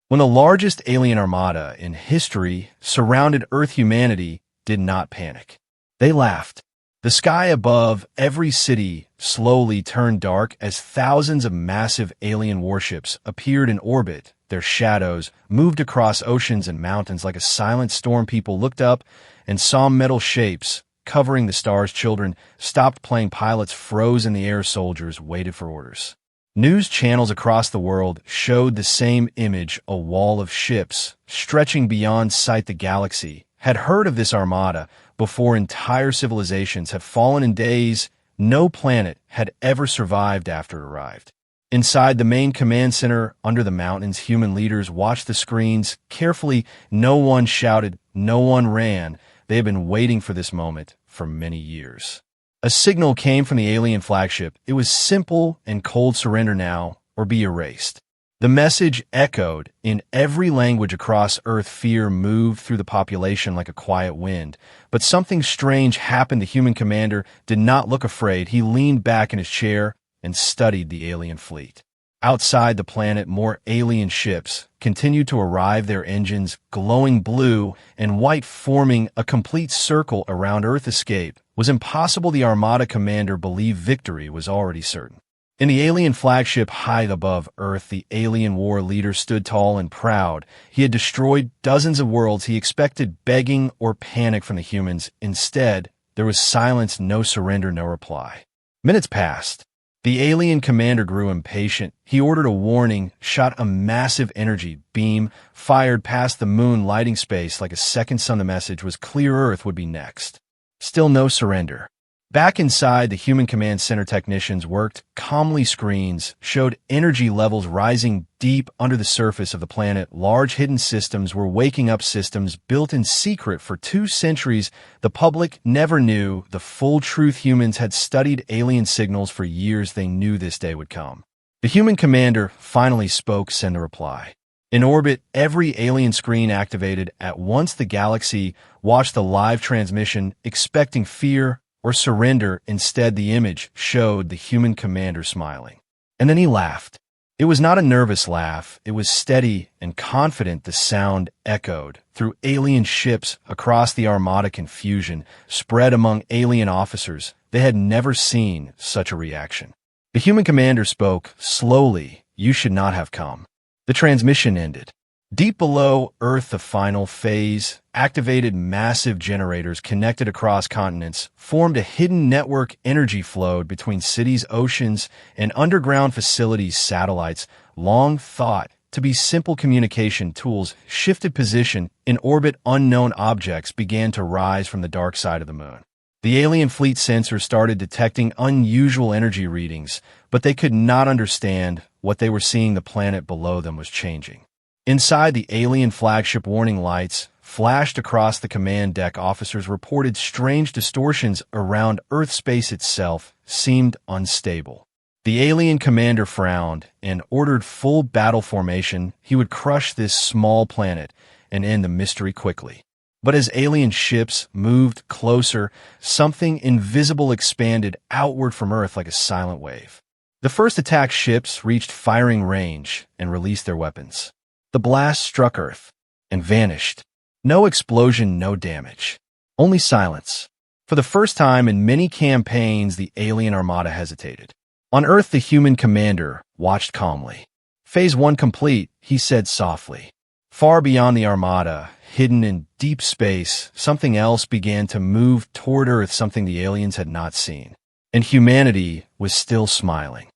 When the largest alien armada in history surrounded Earth, humanity did not panic. They laughed. The sky above every city slowly turned dark as thousands of massive alien warships appeared in orbit. Their shadows moved across oceans and mountains like a silent storm. People looked up and saw metal shapes covering the stars. Children stopped playing. Pilots froze in the air. Soldiers waited for orders. News channels across the world showed the same image, a wall of ships stretching beyond sight. The galaxy had heard of this armada before entire civilizations had fallen in days. No planet had ever survived after it arrived. Inside the main command center, under the mountains, human leaders watched the screens carefully. No one shouted, no one ran. They had been waiting for this moment for many years. A signal came from the alien flagship. It was simple and cold: surrender now or be erased. The message echoed in every language across Earth. Fear moved through the population like a quiet wind. But something strange happened. The human commander did not look afraid. He leaned back in his chair and studied the alien fleet. Outside the planet, more alien ships continued to arrive, their engines glowing blue and white, forming a complete circle around Earth. Escape was impossible. The Armada commander believed victory was already certain. In the alien flagship high above Earth, the alien war leader stood tall and proud. He had destroyed dozens of worlds. He expected begging or panic from the humans. Instead, there was silence, no surrender, no reply. Minutes passed. The alien commander grew impatient. He ordered a warning shot. A massive energy beam fired past the moon, lighting space like a second sun. The message was clear: Earth would be next. Still no surrender. Back inside, the human command center technicians worked calmly. Screens showed energy levels rising deep under the surface of the planet. Large hidden systems were waking up, systems built in secret for 2 centuries. The public never knew the full truth. Humans had studied alien signals for years. They knew this day would come. The human commander finally spoke. Send a reply. In orbit, every alien screen activated at once. The galaxy watched the live transmission, expecting fear or surrender. Instead, the image showed the human commander smiling. And then he laughed. It was not a nervous laugh. It was steady and confident. The sound echoed through alien ships across the Armada. Confusion spread among alien officers. They had never seen such a reaction. The human commander spoke slowly. You should not have come. The transmission ended. Deep below Earth, the final phase activated. Massive generators connected across continents, formed a hidden network. Energy flowed between cities, oceans, and underground facilities. Satellites, long thought to be simple communication tools, shifted position in orbit. Unknown objects began to rise from the dark side of the moon. The alien fleet sensors started detecting unusual energy readings, but they could not understand what they were seeing. The planet below them was changing. Inside the alien flagship, warning lights flashed across the command deck. Officers reported strange distortions around Earth. Space itself seemed unstable. The alien commander frowned and ordered full battle formation. He would crush this small planet and end the mystery quickly. But as alien ships moved closer, something invisible expanded outward from Earth like a silent wave. The first attack ships reached firing range and released their weapons. The blast struck Earth and vanished. No explosion, no damage. Only silence. For the first time in many campaigns, the alien armada hesitated. On Earth, the human commander watched calmly. Phase 1 complete, he said softly. Far beyond the armada, hidden in deep space, something else began to move toward Earth, something the aliens had not seen. And humanity was still smiling.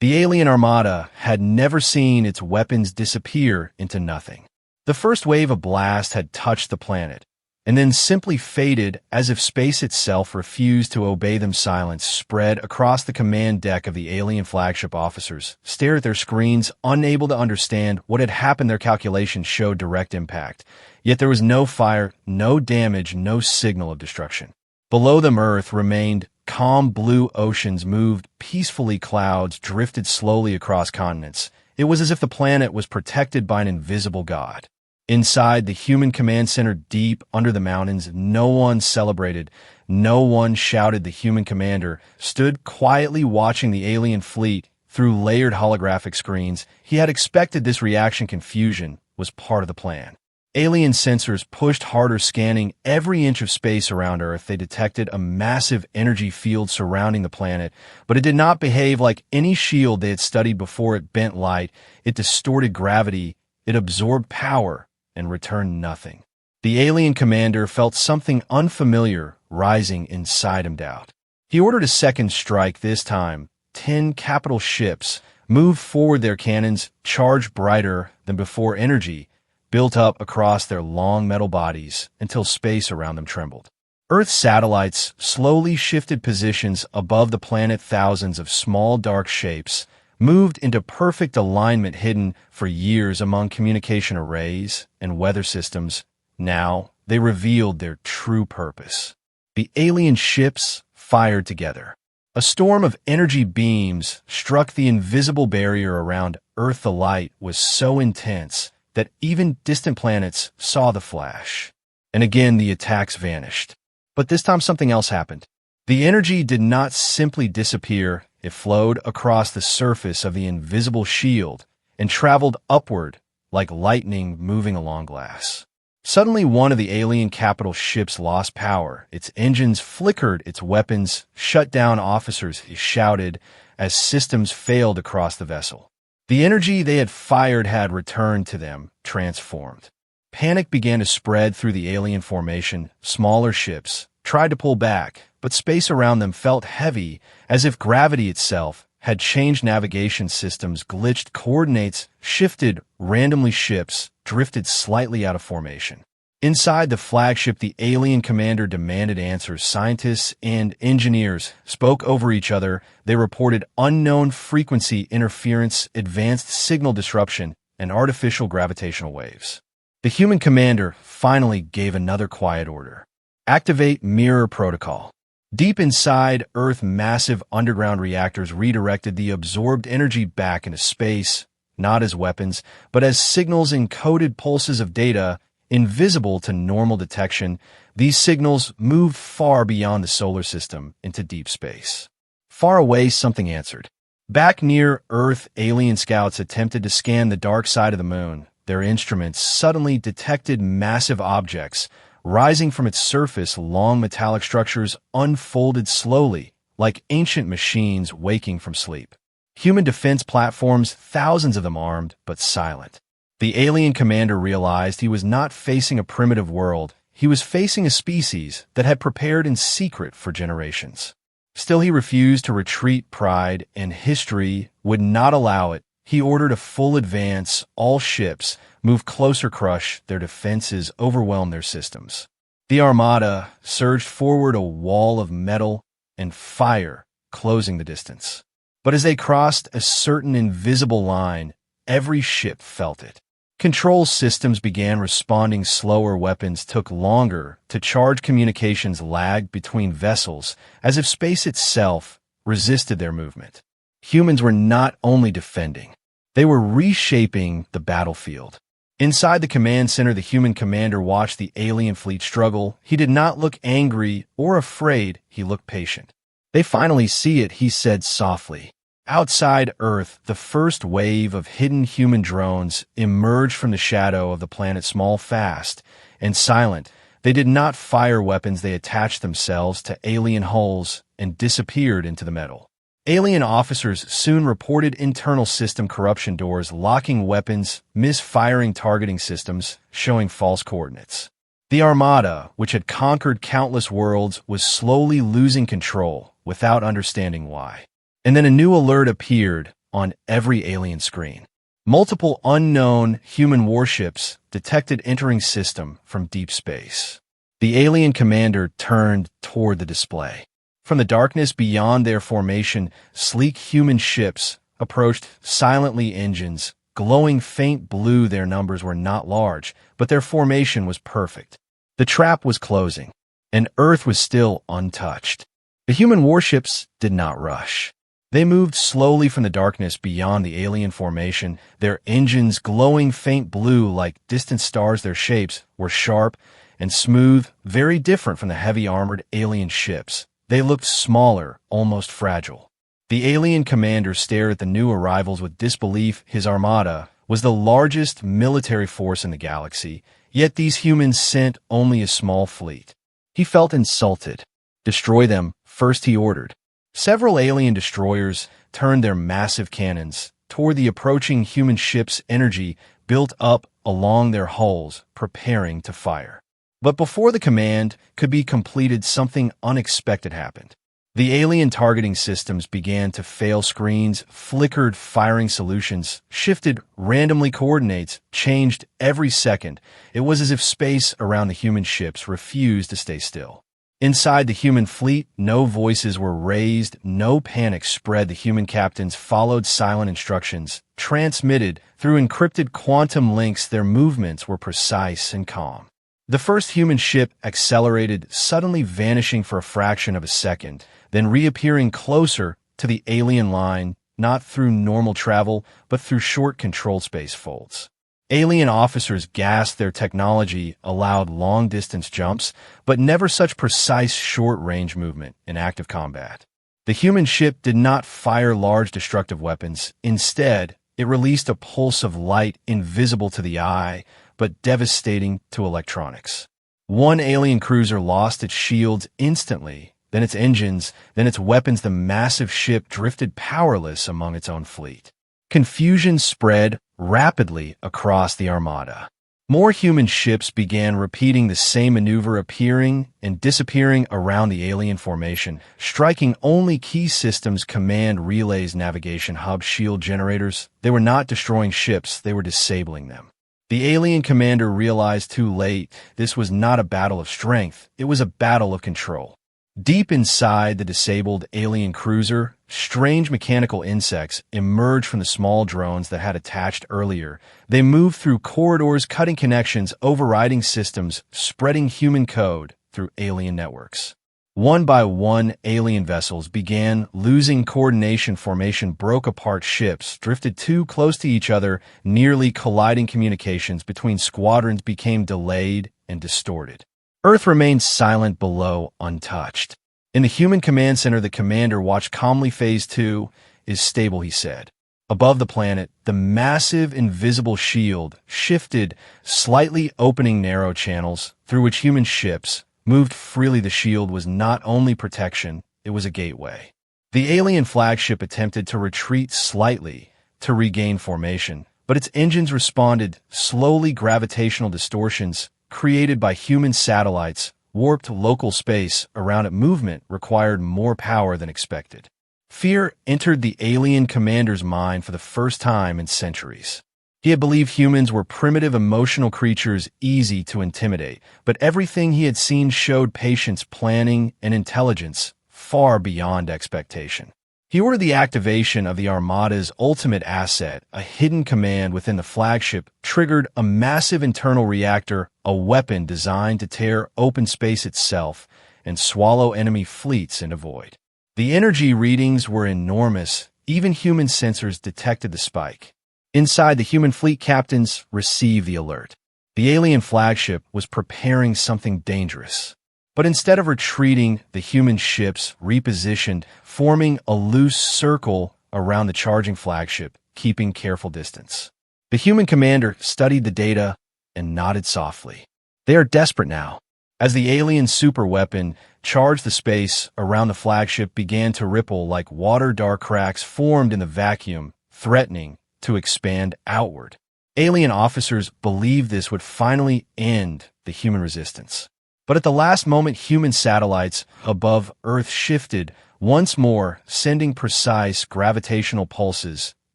The alien armada had never seen its weapons disappear into nothing. The first wave of blast had touched the planet, and then simply faded as if space itself refused to obey them. Silence spread across the command deck of the alien flagship. Officers stared at their screens, unable to understand what had happened. Their calculations showed direct impact, yet there was no fire, no damage, no signal of destruction. Below them, Earth remained calm. Blue oceans moved peacefully. Clouds drifted slowly across continents. It was as if the planet was protected by an invisible god. Inside the human command center, deep under the mountains, no one celebrated, no one shouted. The human commander stood quietly watching the alien fleet through layered holographic screens. He had expected this reaction: confusion, was part of the plan. Alien sensors pushed harder, scanning every inch of space around Earth. They detected a massive energy field surrounding the planet, but it did not behave like any shield they had studied before. It bent light, it distorted gravity, it absorbed power, and returned nothing. The alien commander felt something unfamiliar rising inside him. Doubt. He ordered a second strike. This time, 10 capital ships moved forward, their cannons charged brighter than before. Energy built up across their long metal bodies until space around them trembled. Earth's satellites slowly shifted positions above the planet. Thousands of small dark shapes moved into perfect alignment, hidden for years among communication arrays and weather systems. Now they revealed their true purpose. The alien ships fired together. A storm of energy beams struck the invisible barrier around Earth. The light was so intense that even distant planets saw the flash. And again, the attacks vanished. But this time something else happened. The energy did not simply disappear. It flowed across the surface of the invisible shield and traveled upward like lightning moving along glass. Suddenly, one of the alien capital ships lost power. Its engines flickered, its weapons shut down. Officers shouted as systems failed across the vessel. The energy they had fired had returned to them, transformed. Panic began to spread through the alien formation. Smaller ships tried to pull back, but space around them felt heavy, as if gravity itself had changed. Navigation systems glitched, coordinates shifted randomly. Ships drifted slightly out of formation. Inside the flagship, the alien commander demanded answers. Scientists and engineers spoke over each other. They reported unknown frequency interference, advanced signal disruption, and artificial gravitational waves. The human commander finally gave another quiet order. Activate mirror protocol. Deep inside Earth, massive underground reactors redirected the absorbed energy back into space, not as weapons, but as signals, encoded pulses of data invisible to normal detection. These signals moved far beyond the solar system into deep space. Far away, something answered. Back near Earth, alien scouts attempted to scan the dark side of the moon. Their instruments suddenly detected massive objects rising from its surface. Long metallic structures unfolded slowly, like ancient machines waking from sleep. Human defense platforms, thousands of them armed but silent. The alien commander realized he was not facing a primitive world. He was facing a species that had prepared in secret for generations. Still, he refused to retreat. Pride and history would not allow it. He ordered a full advance. All ships move closer, crush their defenses, overwhelm their systems. The Armada surged forward, a wall of metal and fire closing the distance. But as they crossed a certain invisible line, every ship felt it. Control systems began responding slower. Weapons took longer to charge. Communications lagged between vessels, as if space itself resisted their movement. Humans were not only defending, they were reshaping the battlefield. Inside the command center, the human commander watched the alien fleet struggle. He did not look angry or afraid. He looked patient. "They finally see it," he said softly. Outside Earth, the first wave of hidden human drones emerged from the shadow of the planet, small, fast, and silent. They did not fire weapons. They attached themselves to alien hulls and disappeared into the metal. Alien officers soon reported internal system corruption, doors locking weapons, misfiring targeting systems, showing false coordinates. The Armada, which had conquered countless worlds, was slowly losing control without understanding why. And then a new alert appeared on every alien screen. Multiple unknown human warships detected entering system from deep space. The alien commander turned toward the display. From the darkness beyond their formation, sleek human ships approached silently, engines glowing faint blue. Their numbers were not large, but their formation was perfect. The trap was closing, and Earth was still untouched. The human warships did not rush. They moved slowly from the darkness beyond the alien formation, their engines glowing faint blue like distant stars. Their shapes were sharp and smooth, very different from the heavy armored alien ships. They looked smaller, almost fragile. The alien commander stared at the new arrivals with disbelief. His armada was the largest military force in the galaxy, yet these humans sent only a small fleet. He felt insulted. Destroy them, first he ordered. Several alien destroyers turned their massive cannons toward the approaching human ships' energy built up along their hulls, preparing to fire. But before the command could be completed, something unexpected happened. The alien targeting systems began to fail. Screens flickered, firing solutions shifted randomly, coordinates changed every second. It was as if space around the human ships refused to stay still. Inside the human fleet, no voices were raised, no panic spread. The human captains followed silent instructions, transmitted through encrypted quantum links. Their movements were precise and calm. The first human ship accelerated, suddenly vanishing for a fraction of a second, then reappearing closer to the alien line, not through normal travel, but through short control space folds. Alien officers gasped. Their technology allowed long-distance jumps, but never such precise short-range movement in active combat. The human ship did not fire large destructive weapons. Instead, it released a pulse of light invisible to the eye, but devastating to electronics. One alien cruiser lost its shields instantly, then its engines, then its weapons. The massive ship drifted powerless among its own fleet. Confusion spread rapidly across the Armada. More human ships began repeating the same maneuver, appearing and disappearing around the alien formation, striking only key systems, command relays, navigation hubs, shield generators. They were not destroying ships, they were disabling them. The alien commander realized too late this was not a battle of strength, it was a battle of control. Deep inside the disabled alien cruiser, strange mechanical insects emerged from the small drones that had attached earlier. They moved through corridors, cutting connections, overriding systems, spreading human code through alien networks. One by one, alien vessels began losing coordination. Formation broke apart. Ships drifted too close to each other, nearly colliding. Communications between squadrons became delayed and distorted. Earth remained silent below, untouched. In the human command center, the commander watched calmly. Phase 2 is stable, he said. Above the planet, the massive invisible shield shifted, slightly opening narrow channels through which human ships moved freely. The shield was not only protection, it was a gateway. The alien flagship attempted to retreat slightly to regain formation, but its engines responded slowly. Gravitational distortions created by human satellites warped local space around it. Movement required more power than expected. Fear entered the alien commander's mind for the first time in centuries. He had believed humans were primitive, emotional creatures, easy to intimidate, but everything he had seen showed patience, planning, and intelligence far beyond expectation. He ordered the activation of the Armada's ultimate asset, a hidden command within the flagship, triggered a massive internal reactor, a weapon designed to tear open space itself and swallow enemy fleets into void. The energy readings were enormous. Even human sensors detected the spike. Inside, the human fleet captains received the alert. The alien flagship was preparing something dangerous. But instead of retreating, the human ships repositioned, forming a loose circle around the charging flagship, keeping careful distance. The human commander studied the data and nodded softly. They are desperate now. As the alien superweapon charged, the space around the flagship began to ripple like water. Dark cracks formed in the vacuum, threatening to expand outward. Alien officers believed this would finally end the human resistance. But at the last moment, human satellites above Earth shifted once more, sending precise gravitational pulses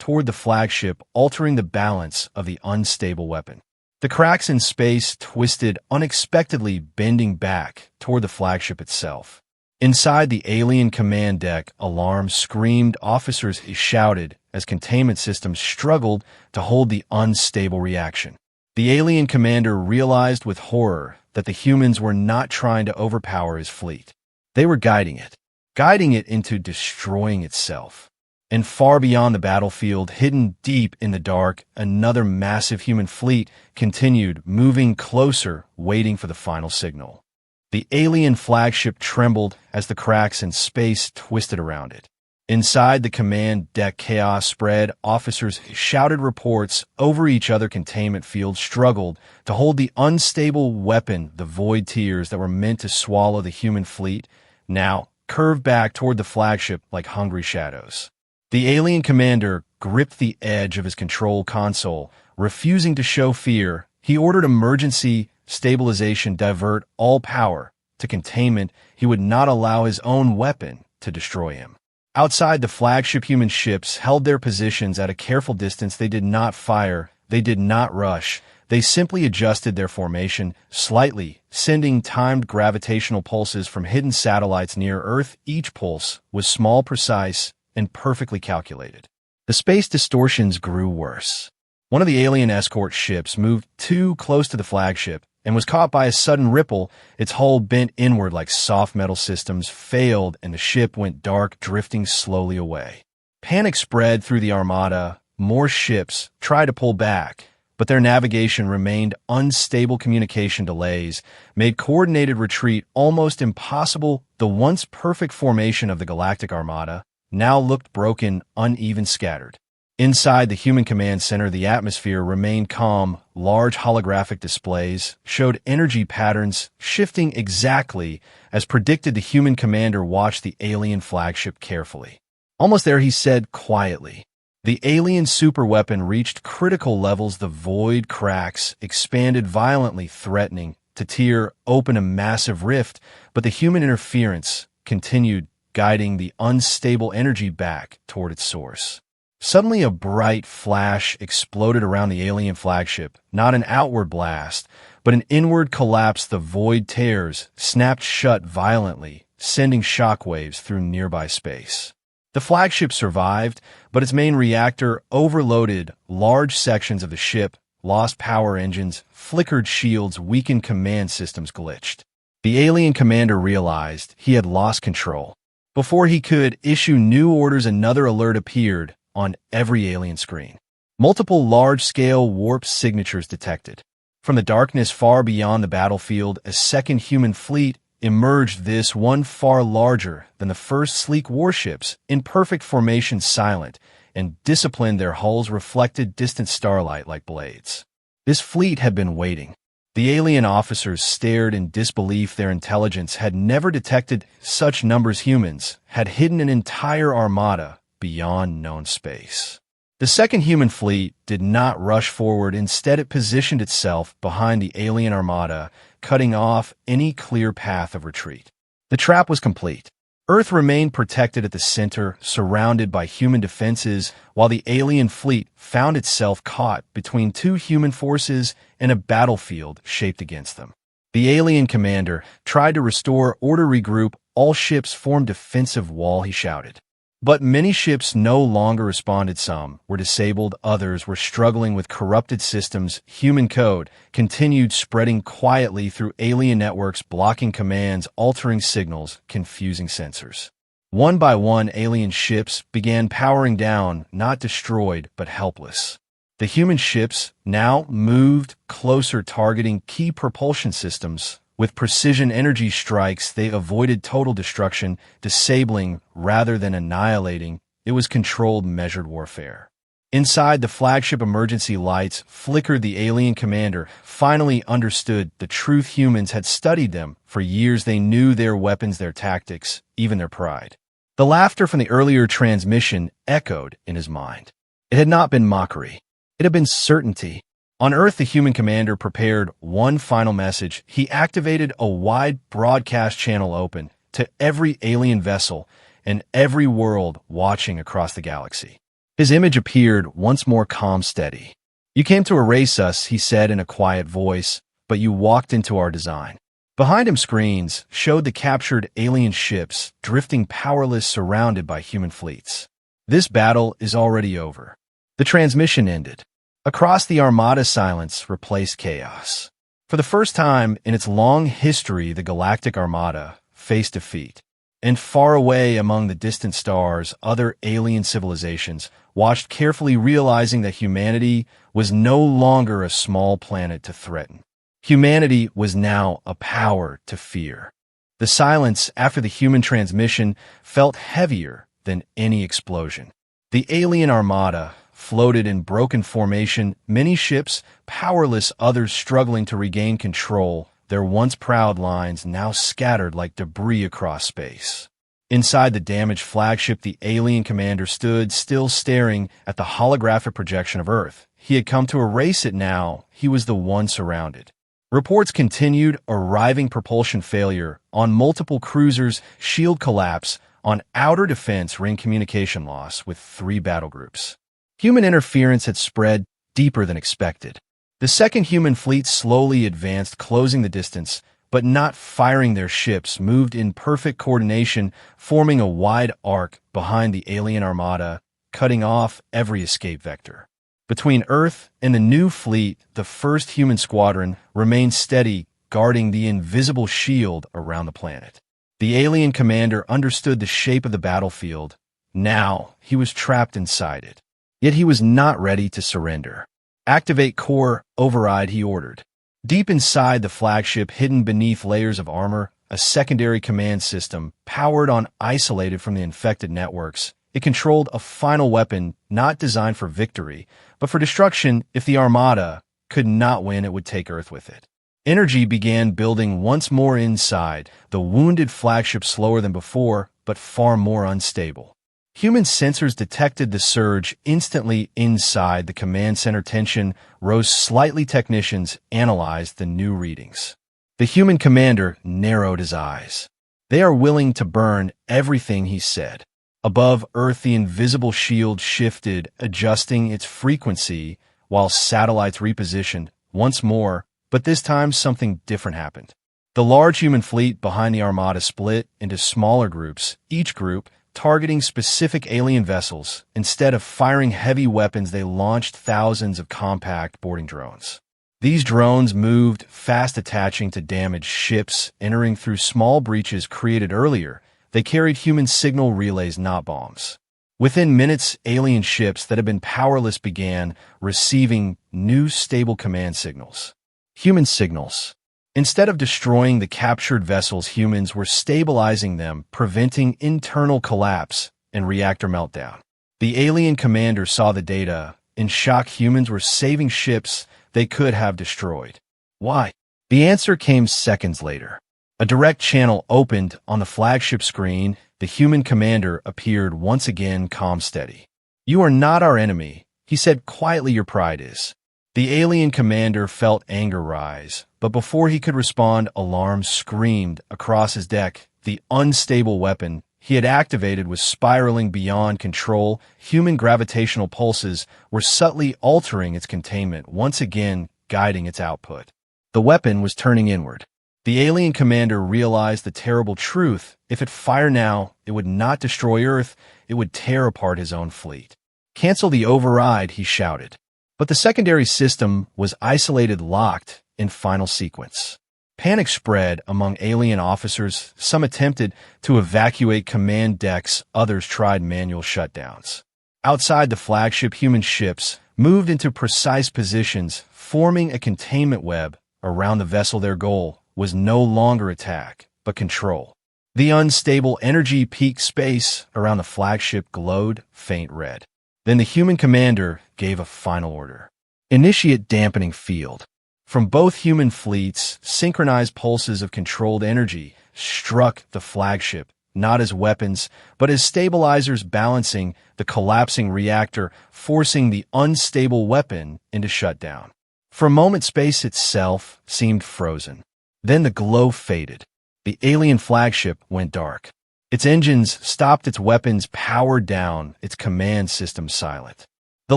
toward the flagship, altering the balance of the unstable weapon. The cracks in space twisted unexpectedly, bending back toward the flagship itself. Inside the alien command deck, alarms screamed, officers shouted as containment systems struggled to hold the unstable reaction. The alien commander realized with horror that the humans were not trying to overpower his fleet. They were guiding it into destroying itself. And far beyond the battlefield, hidden deep in the dark, another massive human fleet continued moving closer, waiting for the final signal. The alien flagship trembled as the cracks in space twisted around it. Inside the command deck, chaos spread. Officers shouted reports over each other. Containment fields struggled to hold the unstable weapon. The void tiers that were meant to swallow the human fleet now curved back toward the flagship like hungry shadows. The alien commander gripped the edge of his control console, refusing to show fear. He ordered emergency stabilization, divert all power to containment. He would not allow his own weapon to destroy him. Outside the flagship, human ships held their positions at a careful distance. They did not fire. They did not rush. They simply adjusted their formation slightly, sending timed gravitational pulses from hidden satellites near Earth. Each pulse was small, precise, and perfectly calculated. The space distortions grew worse. One of the alien escort ships moved too close to the flagship and was caught by a sudden ripple. Its hull bent inward like soft metal. Systems failed, and the ship went dark, drifting slowly away. Panic spread through the Armada. More ships tried to pull back, but their navigation remained unstable. Communication delays made coordinated retreat almost impossible. The once perfect formation of the Galactic Armada now looked broken, uneven, scattered. Inside the human command center, the atmosphere remained calm. Large holographic displays showed energy patterns shifting exactly as predicted. The human commander watched the alien flagship carefully. Almost there, he said quietly. The alien superweapon reached critical levels. The void cracks expanded violently, threatening to tear open a massive rift, but the human interference continued, guiding the unstable energy back toward its source. Suddenly, a bright flash exploded around the alien flagship, not an outward blast, but an inward collapse. The void tears snapped shut violently, sending shockwaves through nearby space. The flagship survived, but its main reactor overloaded. Large sections of the ship lost power. Engines flickered, shields weakened, command systems glitched. The alien commander realized he had lost control. Before he could issue new orders, another alert appeared on every alien screen. Multiple large-scale warp signatures detected. From the darkness far beyond the battlefield, a second human fleet emerged, this one far larger than the first. Sleek warships, in perfect formation, silent and disciplined. Their hulls reflected distant starlight like blades. This fleet had been waiting. The alien officers stared in disbelief. Their intelligence had never detected such numbers. Humans had hidden an entire armada beyond known space. The second human fleet did not rush forward. Instead, it positioned itself behind the alien armada, cutting off any clear path of retreat. The trap was complete. Earth remained protected at the center, surrounded by human defenses, while the alien fleet found itself caught between two human forces and a battlefield shaped against them. The alien commander tried to restore order. Regroup. All ships formed defensive wall, he shouted. But many ships no longer responded. Some were disabled, others were struggling with corrupted systems. Human code continued spreading quietly through alien networks, blocking commands, altering signals, confusing sensors. One by one, alien ships began powering down, not destroyed, but helpless. The human ships now moved closer, targeting key propulsion systems. With precision energy strikes, they avoided total destruction, disabling rather than annihilating. It was controlled, measured warfare. Inside the flagship, emergency lights flickered. The alien commander finally understood the truth. Humans had studied them for years. They knew their weapons, their tactics, even their pride. The laughter from the earlier transmission echoed in his mind. It had not been mockery. It had been certainty. On Earth, the human commander prepared one final message. He activated a wide broadcast channel open to every alien vessel and every world watching across the galaxy. His image appeared once more, calm, steady. "You came to erase us," he said in a quiet voice, "but you walked into our design." Behind him, screens showed the captured alien ships drifting powerless, surrounded by human fleets. "This battle is already over." The transmission ended. Across the Armada, silence replaced chaos. For the first time in its long history, the Galactic Armada faced defeat. And far away among the distant stars, other alien civilizations watched carefully, realizing that humanity was no longer a small planet to threaten. Humanity was now a power to fear. The silence after the human transmission felt heavier than any explosion. The alien armada floated in broken formation, many ships powerless, others struggling to regain control, their once proud lines now scattered like debris across space. Inside the damaged flagship, the alien commander stood still, staring at the holographic projection of Earth. He had come to erase it now. He was the one surrounded. Reports continued, arriving propulsion failure on multiple cruisers, shield collapse, on outer defense ring communication loss with 3 battle groups. Human interference had spread deeper than expected. The second human fleet slowly advanced, closing the distance, but not firing. Their ships moved in perfect coordination, forming a wide arc behind the alien armada, cutting off every escape vector. Between Earth and the new fleet, the first human squadron remained steady, guarding the invisible shield around the planet. The alien commander understood the shape of the battlefield. Now he was trapped inside it. Yet he was not ready to surrender. "Activate core override," he ordered. Deep inside the flagship, hidden beneath layers of armor, a secondary command system, powered on isolated from the infected networks. It controlled a final weapon not designed for victory, but for destruction. If the Armada could not win, it would take Earth with it. Energy began building once more inside, the wounded flagship slower than before, but far more unstable. Human sensors detected the surge instantly inside the command center. Tension rose slightly. Technicians analyzed the new readings. The human commander narrowed his eyes. "They are willing to burn everything," he said. Above Earth, the invisible shield shifted, adjusting its frequency, while satellites repositioned once more, but this time something different happened. The large human fleet behind the Armada split into smaller groups, each group targeting specific alien vessels. Instead of firing heavy weapons, they launched thousands of compact boarding drones. These drones moved fast, attaching to damaged ships, entering through small breaches created earlier. They carried human signal relays, not bombs. Within minutes, alien ships that had been powerless began receiving new stable command signals. Human signals. Instead of destroying the captured vessels, humans were stabilizing them, preventing internal collapse and reactor meltdown. The alien commander saw the data. In shock, humans were saving ships they could have destroyed. Why? The answer came seconds later. A direct channel opened on the flagship screen. The human commander appeared once again, calm, steady. "You are not our enemy," he said quietly. "Your pride is." The alien commander felt anger rise, but before he could respond, alarm screamed across his deck. The unstable weapon he had activated was spiraling beyond control. Human gravitational pulses were subtly altering its containment, once again guiding its output. The weapon was turning inward. The alien commander realized the terrible truth. If it fired now, it would not destroy Earth, it would tear apart his own fleet. "Cancel the override," he shouted. But the secondary system was isolated, locked in final sequence. Panic spread among alien officers. Some attempted to evacuate command decks, others tried manual shutdowns. Outside the flagship, human ships moved into precise positions, forming a containment web around the vessel. Their goal was no longer attack, but control. The unstable energy peak space around the flagship glowed faint red. Then the human commander gave a final order. "Initiate dampening field." From both human fleets, synchronized pulses of controlled energy struck the flagship, not as weapons, but as stabilizers, balancing the collapsing reactor, forcing the unstable weapon into shutdown. For a moment, space itself seemed frozen. Then the glow faded. The alien flagship went dark. Its engines stopped, its weapons powered down, its command system silent. The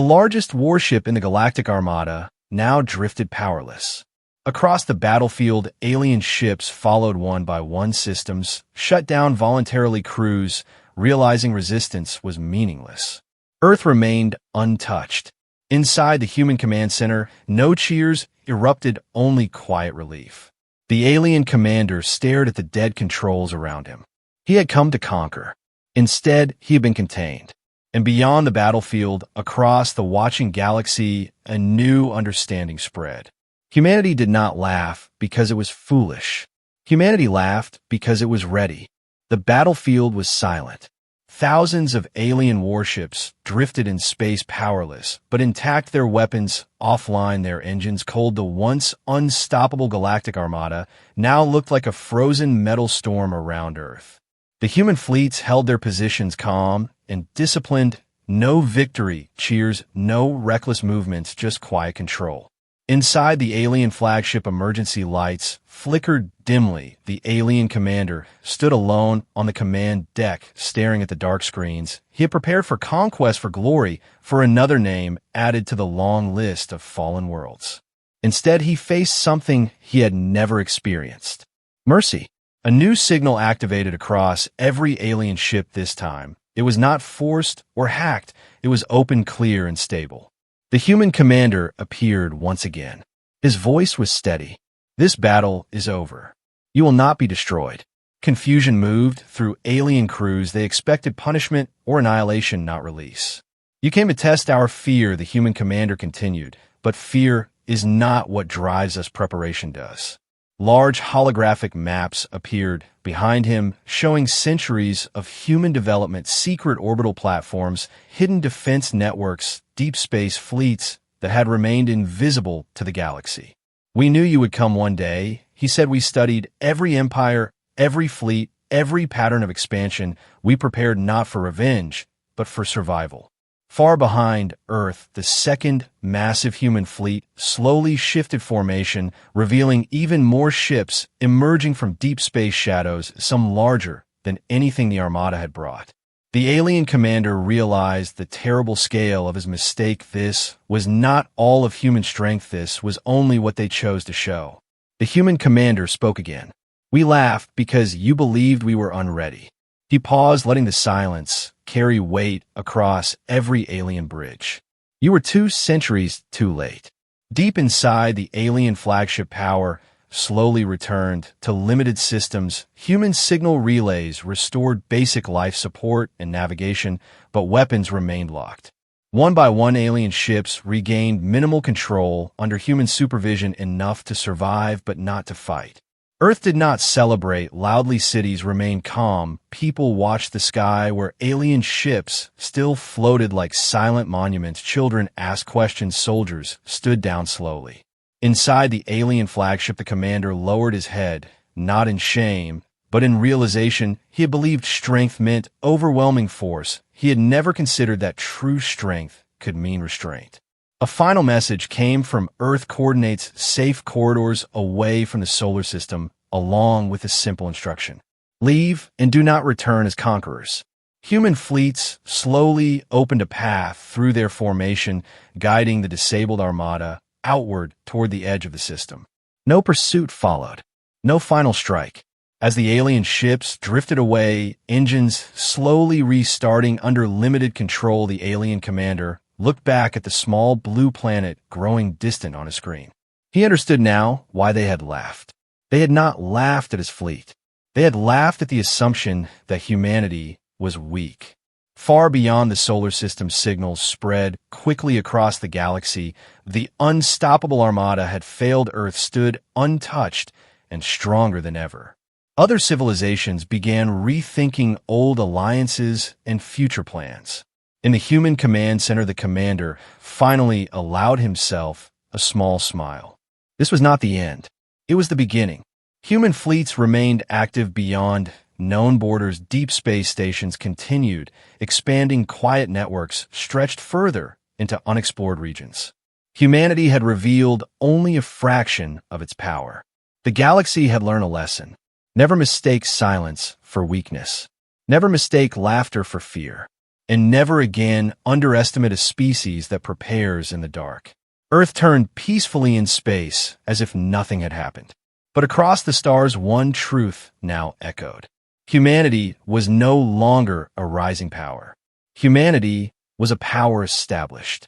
largest warship in the Galactic Armada now drifted powerless. Across the battlefield, alien ships followed one by one. Systems shut down voluntarily. Crews, realizing resistance was meaningless. Earth remained untouched. Inside the human command center, no cheers erupted, only quiet relief. The alien commander stared at the dead controls around him. He had come to conquer. Instead, he had been contained. And beyond the battlefield, across the watching galaxy, a new understanding spread. Humanity did not laugh because it was foolish. Humanity laughed because it was ready. The battlefield was silent. thousands of alien warships drifted in space powerless, but intact, their weapons offline, their engines cold. The once unstoppable Galactic Armada now looked like a frozen metal storm around Earth. The human fleets held their positions calm and disciplined. No victory cheers, no reckless movements, just quiet control. Inside, the alien flagship emergency lights flickered dimly. The alien commander stood alone on the command deck, staring at the dark screens. He had prepared for conquest, for glory, for another name added to the long list of fallen worlds. Instead, he faced something he had never experienced. Mercy. A new signal activated across every alien ship this time. It was not forced or hacked. It was open, clear, and stable. The human commander appeared once again. His voice was steady. This battle is over. You will not be destroyed. Confusion moved through alien crews. They expected punishment or annihilation, not release. You came to test our fear, the human commander continued, but fear is not what drives us, preparation does. Large holographic maps appeared behind him, showing centuries of human development, secret orbital platforms, hidden defense networks, deep space fleets that had remained invisible to the galaxy. We knew you would come one day, he said. We studied every empire, every fleet, every pattern of expansion. We prepared not for revenge, but for survival. Far behind Earth, the second massive human fleet slowly shifted formation, revealing even more ships emerging from deep space shadows, some larger than anything the Armada had brought. The alien commander realized the terrible scale of his mistake. This was not all of human strength. This was only what they chose to show. The human commander spoke again. We laughed because you believed we were unready. He paused, letting the silence carry weight across every alien bridge. You were 2 centuries too late. Deep inside, the alien flagship power slowly returned to limited systems. Human signal relays restored basic life support and navigation, but weapons remained locked. One by one, alien ships regained minimal control under human supervision, enough to survive but not to fight. Earth did not celebrate loudly. Cities remained calm. People watched the sky where alien ships still floated like silent monuments. Children asked questions. Soldiers stood down slowly. Inside the alien flagship, the commander lowered his head, not in shame, but in realization. He had believed strength meant overwhelming force. He had never considered that true strength could mean restraint. A final message came from Earth: coordinates, safe corridors away from the solar system, along with a simple instruction: leave and do not return as conquerors. Human fleets slowly opened a path through their formation, guiding the disabled Armada outward toward the edge of the system. No pursuit followed. No final strike. As the alien ships drifted away, engines slowly restarting under limited control, the alien commander looked back at the small blue planet growing distant on his screen. He understood now why they had laughed. They had not laughed at his fleet. They had laughed at the assumption that humanity was weak. Far beyond the solar system, signals spread quickly across the galaxy. The unstoppable Armada had failed. Earth stood untouched and stronger than ever. Other civilizations began rethinking old alliances and future plans. In the human command center, the commander finally allowed himself a small smile. This was not the end. It was the beginning. Human fleets remained active beyond known borders. Deep space stations continued, expanding. Quiet networks stretched further into unexplored regions. Humanity had revealed only a fraction of its power. The galaxy had learned a lesson. Never mistake silence for weakness. Never mistake laughter for fear. And never again underestimate a species that prepares in the dark. Earth turned peacefully in space as if nothing had happened. But across the stars, one truth now echoed. Humanity was no longer a rising power. Humanity was a power established.